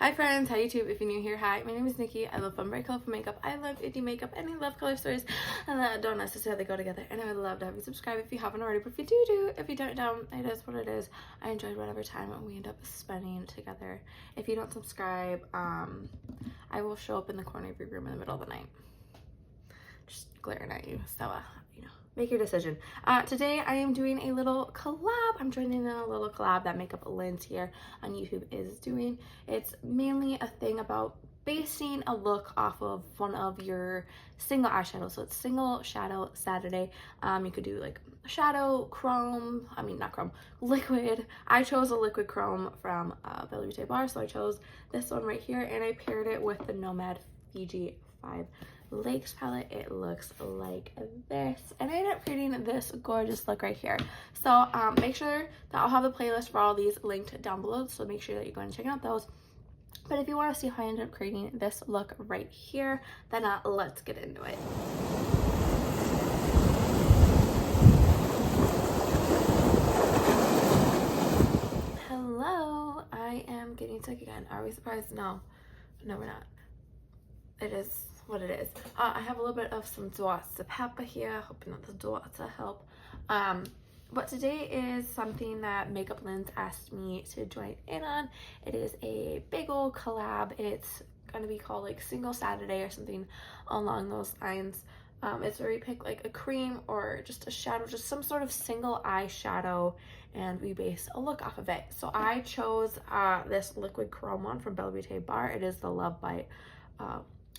Hi friends, hi YouTube. If you're new here, hi, my name is Nikki. I love fun, bright, colorful makeup. I love indie makeup and I love color stories and that don't necessarily go together. And I would love to have you subscribe if you haven't already, but if you do, if you don't, it is what it is. I enjoyed whatever time we end up spending together. If you don't subscribe, I will show up in the corner of your room in the middle of the night, just glaring at you. So, make your decision. Today I am doing a little collab. I'm joining in a little collab that Makeup Lens here on YouTube is doing. It's mainly a thing about basing a look off of one of your single eyeshadows. So it's single shadow Saturday. You could do like shadow chrome, not chrome, liquid. I chose a liquid chrome from Bellabeautebar, so I chose this one right here and I paired it with the Nomad Fuji 5 Lakes palette. It looks like this, and I ended up creating this gorgeous look right here. So make sure that I'll have the playlist for all these linked down below, so make sure that you're going to check out those. But if you want to see how I ended up creating this look right here, then let's get into it. Hello, I am getting sick again. Are we surprised? No, we're not. It is what it is. I have a little bit of some dots of pepper here, hoping that the dots will help. But today is something that Makeup Lens asked me to join in on. It is a big old collab. It's gonna be called like Single Saturday or something along those lines. It's where we pick like a cream or just a shadow, just some sort of single eyeshadow, and we base a look off of it. So I chose this liquid chrome one from Bellabeautebar. It is the Love Bite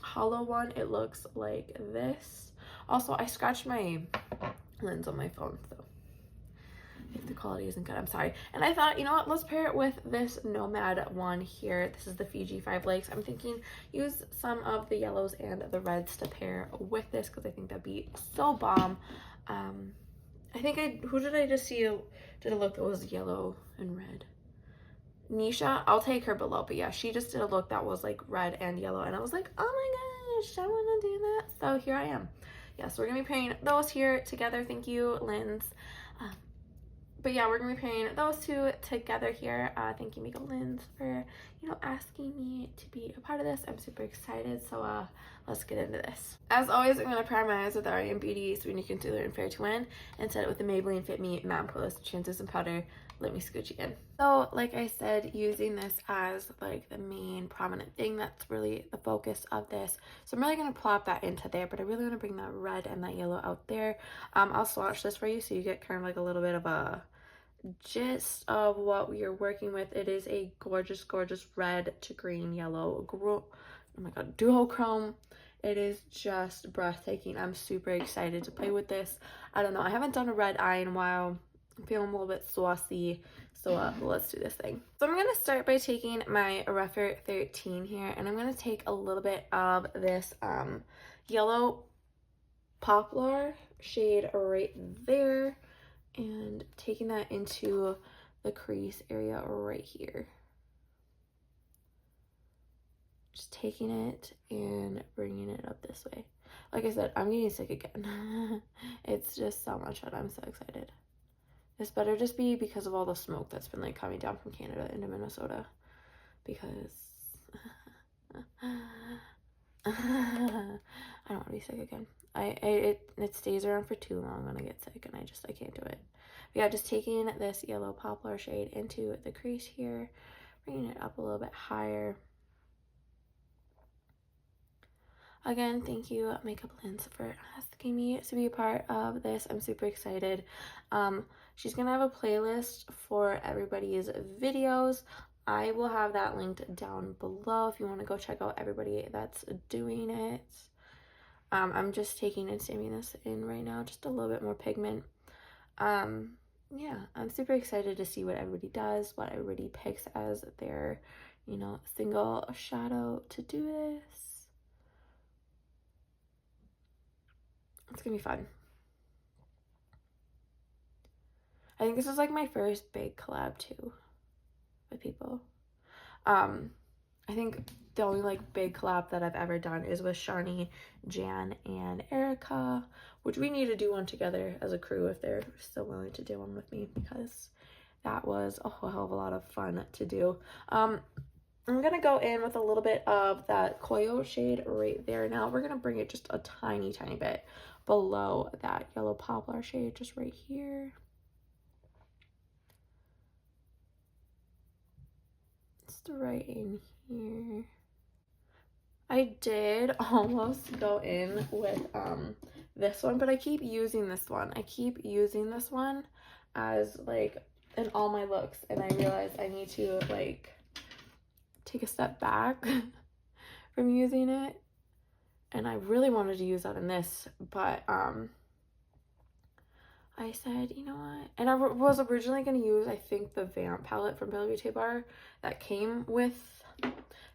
hollow one. It looks like this. Also, I scratched my lens on my phone, so if the quality isn't good, I'm sorry. And I thought, you know what, let's pair it with this Nomad one here. This is the Fuji 5 Lakes. I'm thinking use some of the yellows and the reds to pair with this because I think that'd be so bomb. I think who did I just see did a look that was yellow and red? Nisha, I'll take her below, but yeah, she just did a look that was like red and yellow, and I was like, oh my gosh, I want to do that. So here I am. Yeah, so we're gonna be pairing those here together. Thank you, Lens. But yeah, we're gonna be pairing those two together here. Thank you, Makeup Lens, for asking me to be a part of this. I'm super excited. So let's get into this. As always, I'm gonna prime my eyes with Ariane Beauty Sweetening Concealer in Fair to Win, and set it with the Maybelline Fit Me Matte Poreless Translucent Powder. Let me scooch you in. So like I said, using this as like the main prominent thing, that's really the focus of this. So I'm really going to plop that into there, but I really want to bring that red and that yellow out there. I'll swatch this for you so you get kind of like a little bit of a gist of what we are working with. It is a gorgeous, gorgeous red to green yellow, oh my god, duochrome. It is just breathtaking. I'm super excited to play with this. I don't know, I haven't done a red eye in a while. I'm feeling a little bit saucy, so let's do this thing. So I'm going to start by taking my Rougher 13 here, and I'm going to take a little bit of this yellow poplar shade right there, and taking that into the crease area right here. Just taking it and bringing it up this way. Like I said, I'm getting sick again. It's just so much fun. I'm so excited. This better just be because of all the smoke that's been like coming down from Canada into Minnesota, because I don't want to be sick again. It stays around for too long when I get sick, and I can't do it. But yeah, just taking this yellow poplar shade into the crease here, bringing it up a little bit higher. Again, thank you, Makeup Lens, for asking me to be a part of this. I'm super excited. She's gonna have a playlist for everybody's videos. I will have that linked down below if you want to go check out everybody that's doing it. I'm just taking and stamping this in right now, just a little bit more pigment. Yeah, I'm super excited to see what everybody does, what everybody picks as their, single shadow to do this. It's gonna be fun. I think this is like my first big collab too with people. I think the only like big collab that I've ever done is with Shani, Jan, and Erica, which we need to do one together as a crew if they're still willing to do one with me, because that was a whole hell of a lot of fun to do. I'm going to go in with a little bit of that Koyo shade right there. Now we're going to bring it just a tiny, tiny bit below that yellow poplar shade, just right here. Just right in here. I did almost go in with this one, but I keep using this one. I keep using this one as like in all my looks, and I realized I need to like take a step back from using it. And I really wanted to use that in this, but I said, you know what? And I was originally going to use, I think, the Vamp palette from Bellabeautebar that came with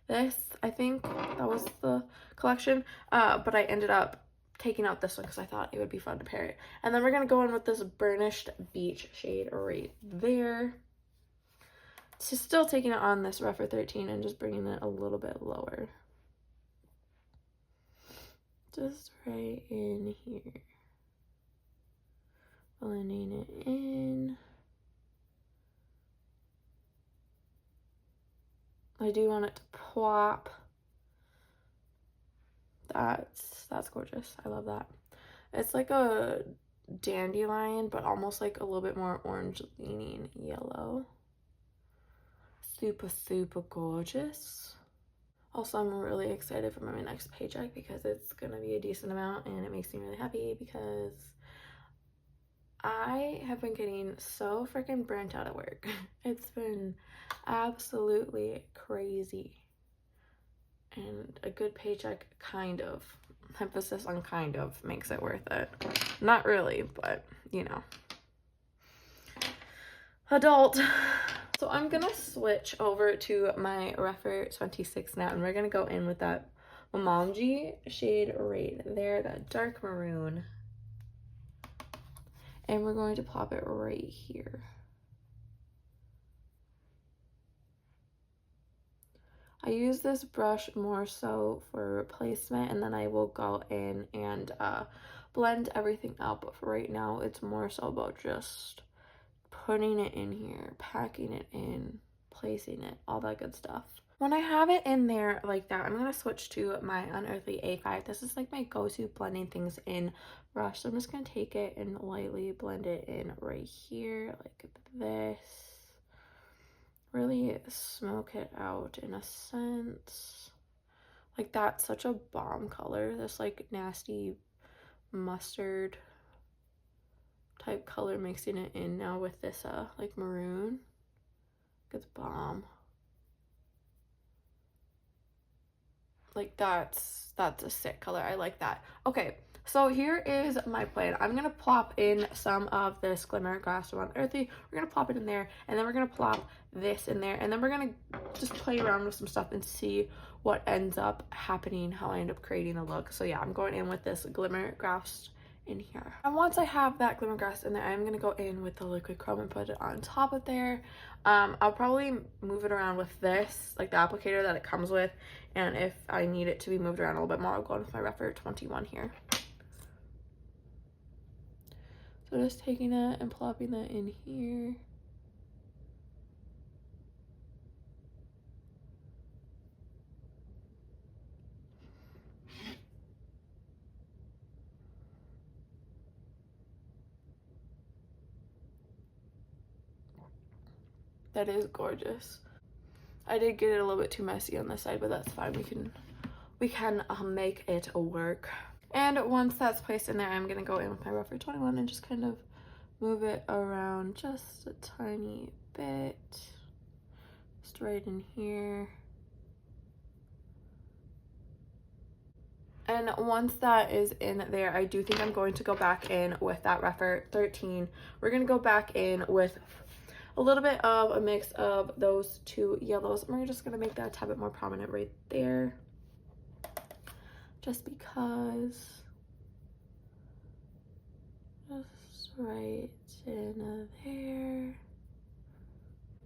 this. I think that was the collection. But I ended up taking out this one because I thought it would be fun to pair it. And then we're going to go in with this Burnished Beach shade right there. So still taking it on this Rougher 13 and just bringing it a little bit lower. Just right in here. Blending it in. I do want it to plop. That's gorgeous. I love that. It's like a dandelion, but almost like a little bit more orange leaning yellow. Super, super gorgeous. Also, I'm really excited for my next paycheck because it's gonna be a decent amount, and it makes me really happy because I have been getting so freaking burnt out at work. It's been absolutely crazy. And a good paycheck kind of, emphasis on kind of, makes it worth it. Not really, but you know. Adult. So I'm gonna switch over to my Rougher 26 now, and we're gonna go in with that Momomji shade right there, that dark maroon. And we're going to plop it right here. I use this brush more so for placement, and then I will go in and blend everything out. But for right now, it's more so about just putting it in here, packing it in, placing it, all that good stuff. When I have it in there like that, I'm going to switch to my Unearthly A5. This is like my go-to blending things in brush. So I'm just going to take it and lightly blend it in right here like this. Really smoke it out in a sense. Like that's such a bomb color. This like nasty mustard type color, mixing it in now with this like maroon. It's bomb. Like that's a sick color. I like that. Okay, so here is my plan. I'm gonna plop in some of this Glimmer Grass from Unearthly. We're gonna plop it in there, and then we're gonna plop this in there, and then we're gonna just play around with some stuff and see what ends up happening, how I end up creating a look. So yeah, I'm going in with this Glimmer Grass in here. And once I have that Glimmer Grass in there, I'm gonna go in with the liquid chrome and put it on top of there. I'll probably move it around with this, like the applicator that it comes with, and if I need it to be moved around a little bit more, I'll go in with my Rougher 21 here. So just taking that and plopping that in here. That is gorgeous. I did get it a little bit too messy on this side, but that's fine. We can make it work. And once that's placed in there, I'm gonna go in with my Rougher 21 and just kind of move it around just a tiny bit. Just right in here. And once that is in there, I do think I'm going to go back in with that Rougher 13. We're gonna go back in with a little bit of a mix of those two yellows. We're just gonna make that a tad bit more prominent right there. Just because. Just right in there.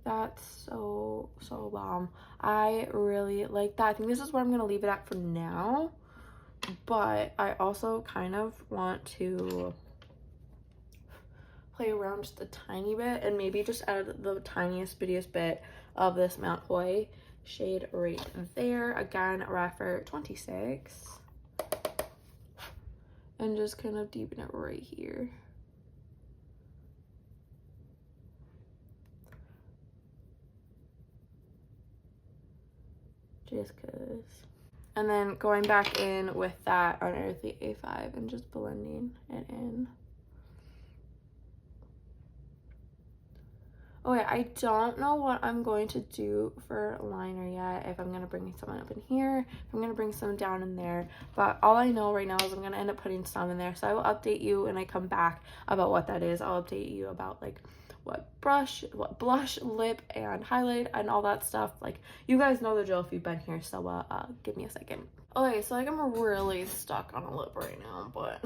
That's so bomb. I really like that. I think this is where I'm gonna leave it at for now, but I also kind of want to play around just a tiny bit and maybe just add the tiniest bittiest bit of this Mount Hoy shade right there. Again, Rapper 26. And just kind of deepen it right here. Just cause. And then going back in with that Unearthly A5 and just blending it in. Okay, I don't know what I'm going to do for liner yet, if I'm going to bring someone up in here, if I'm going to bring some down in there, but all I know right now is I'm going to end up putting some in there, so I will update you when I come back about what that is. I'll update you about like what blush, lip, and highlight, and all that stuff. Like, you guys know the drill if you've been here, so give me a second. Okay, so like I'm really stuck on a lip right now, but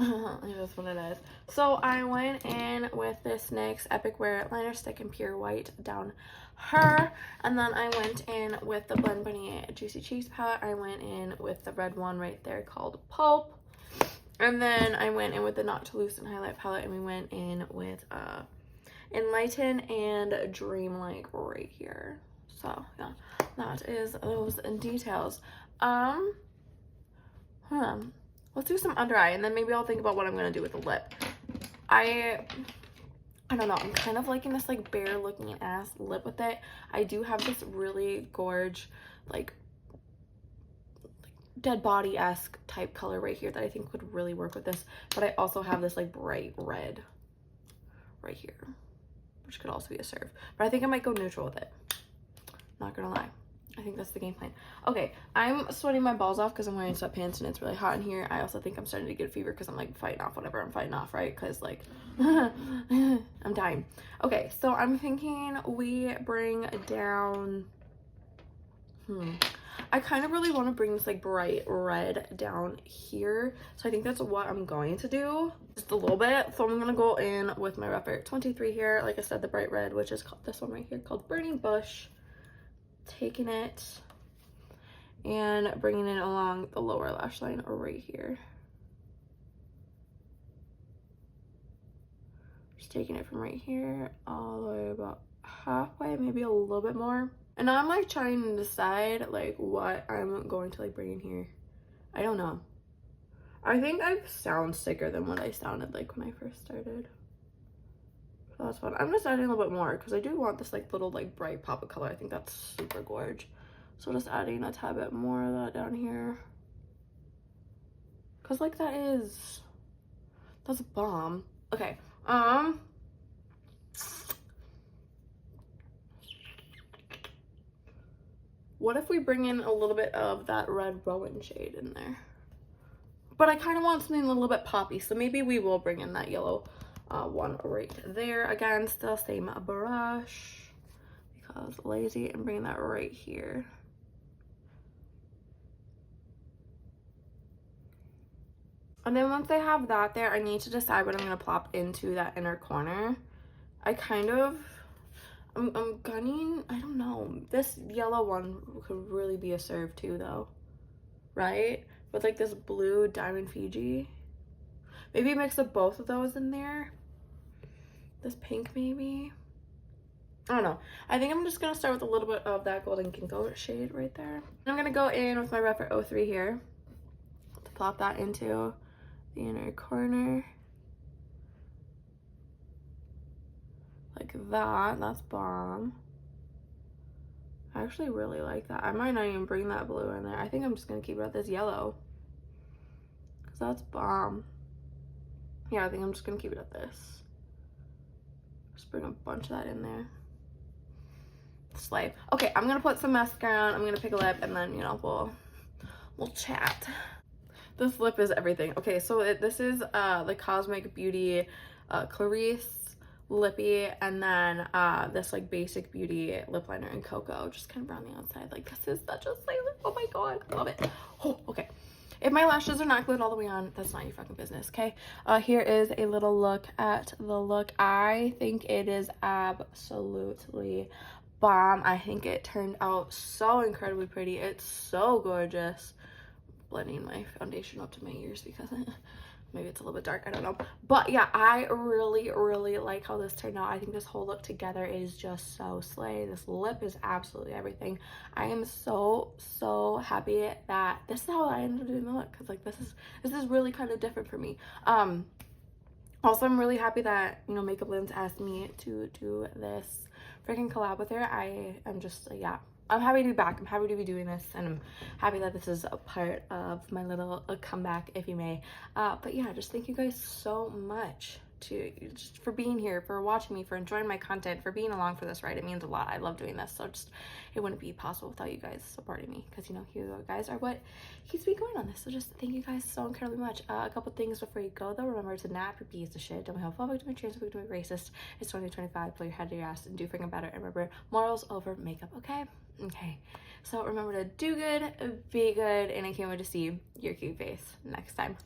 it is what it is. So I went in with this NYX Epic Wear Liner Stick in Pure White down her, and then I went in with the Blend Bunny Juicy Cheese palette. I went in with the red one right there called Pulp, and then I went in with the Not Too Loose and Highlight palette, and we went in with Enlighten and Dreamlike right here. So yeah, that is those details. Let's do some under eye, and then maybe I'll think about what I'm gonna do with the lip. I don't know, I'm kind of liking this like bare looking ass lip with it. I do have this really gorge like dead body-esque type color right here that I think would really work with this, but I also have this like bright red right here, which could also be a serve, but I think I might go neutral with it, not gonna lie. I think that's the game plan. Okay, I'm sweating my balls off because I'm wearing sweatpants and it's really hot in here. I also think I'm starting to get a fever because I'm like fighting off whatever I'm fighting off, right? Because like, I'm dying. Okay, so I'm thinking we bring down, I kind of really want to bring this like bright red down here. So I think that's what I'm going to do, just a little bit. So I'm going to go in with my Rapper 23 here. Like I said, the bright red, which is called, this one right here called Burning Bush. Taking it and bringing it along the lower lash line right here. Just taking it from right here all the way about halfway, maybe a little bit more. And now I'm like trying to decide like what I'm going to like bring in here. I don't know. I think I sound sicker than what I sounded like when I first started. So that's fun. I'm just adding a little bit more because I do want this like little like bright pop of color. I think that's super gorge. So just adding a tad bit more of that down here. Cause like that's a bomb. Okay. What if we bring in a little bit of that red Rowan shade in there? But I kind of want something a little bit poppy, so maybe we will bring in that yellow one right there. Again, still same brush because lazy, and bring that right here. And then once I have that there, I need to decide what I'm going to plop into that inner corner. I'm gunning, I don't know. This yellow one could really be a serve too though, right? With like this blue Diamond Fuji. Maybe mix up both of those in there. This pink maybe. I don't know. I think I'm just going to start with a little bit of that Golden Ginkgo shade right there. I'm going to go in with my Rapper 03 here to plop that into the inner corner. Like that. That's bomb. I actually really like that. I might not even bring that blue in there. I think I'm just going to keep it at this yellow. Because that's bomb. Yeah, I think I'm just going to keep it at this. Just bring a bunch of that in there. Slay. Okay, I'm going to put some mascara on. I'm going to pick a lip and then, you know, we'll chat. This lip is everything. Okay, so this is the Cosmic Beauty Clarice Lippy, and then this like Basic Beauty lip liner in Cocoa, just kind of brown the outside. Like, this is such a slay lip. Oh my god, I love it. Oh, okay. If my lashes are not glued all the way on, that's not your fucking business, okay? Here is a little look at the look. I think it is absolutely bomb. I think it turned out so incredibly pretty. It's so gorgeous. Blending my foundation up to my ears because Maybe it's a little bit dark, I don't know. But yeah, I really, really like how this turned out. I think this whole look together is just so slay. This lip is absolutely everything. I am so, so happy that this is how I ended up doing the look, because like this is really kind of different for me. Also, I'm really happy that, you know, Makeup Lens asked me to do this freaking collab with her. I am just, yeah, I'm happy to be back. I'm happy to be doing this, and I'm happy that this is a part of my little comeback, if you may. But yeah, just thank you guys so much just for being here, for watching me, for enjoying my content, for being along for this ride. It means a lot. I love doing this, so just it wouldn't be possible without you guys supporting me, because you know, you guys are what keeps me going on this. So just thank you guys so incredibly much. A couple things before you go though. Remember to not be a piece of shit. Don't be homophobic, don't be transphobic, don't be racist. It's 2025. Pull your head to your ass and do freaking better. And remember, morals over makeup. Okay, so remember to do good, be good, and I can't wait to see your cute face next time.